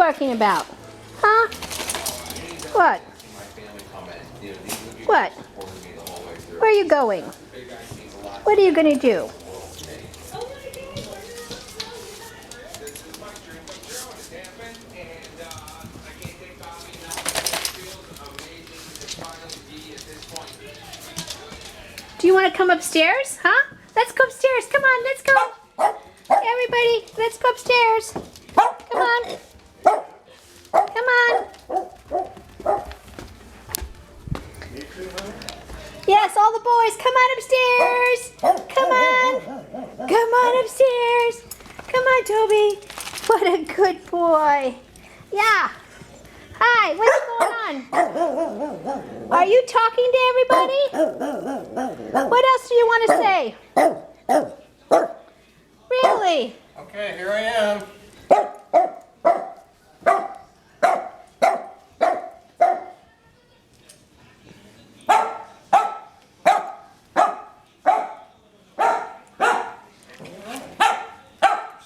barking about? Huh? What? What? Where are you going? What are you going to do? Do you want to come upstairs? Huh? Let's go upstairs. Come on, let's go. Everybody, let's go upstairs. Come on. Come on. Yes, all the boys, come on upstairs. Come on. Come on upstairs. Come on, Toby. What a good boy. Yeah. Hi, what's going on? Are you talking to everybody? What else do you want to say? Really? Okay, here I am.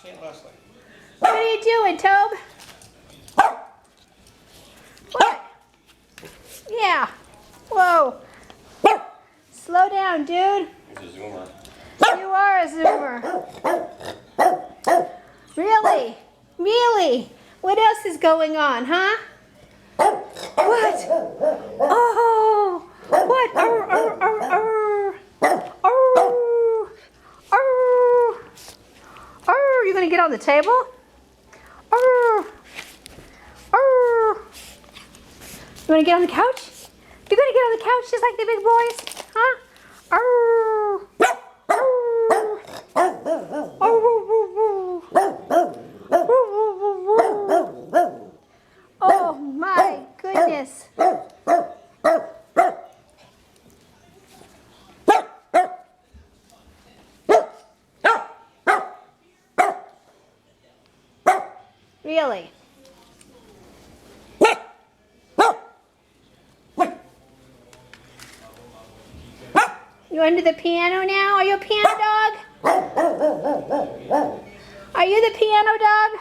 St. Leslie. What are you doing, Tobe? What? Yeah. Whoa. Slow down, dude. It's a zoomer. You are a zoomer. Really? Really? What else is going on, huh? What? Oh! What? Arr, arr, arr, arr. Arr. Arr. Arr. You gonna get on the table? Arr. Arr. You wanna get on the couch? You're gonna get on the couch just like the big boys? Huh? Arr. Oh my goodness. Really? You under the piano now? Are you a piano dog? Are you the piano dog?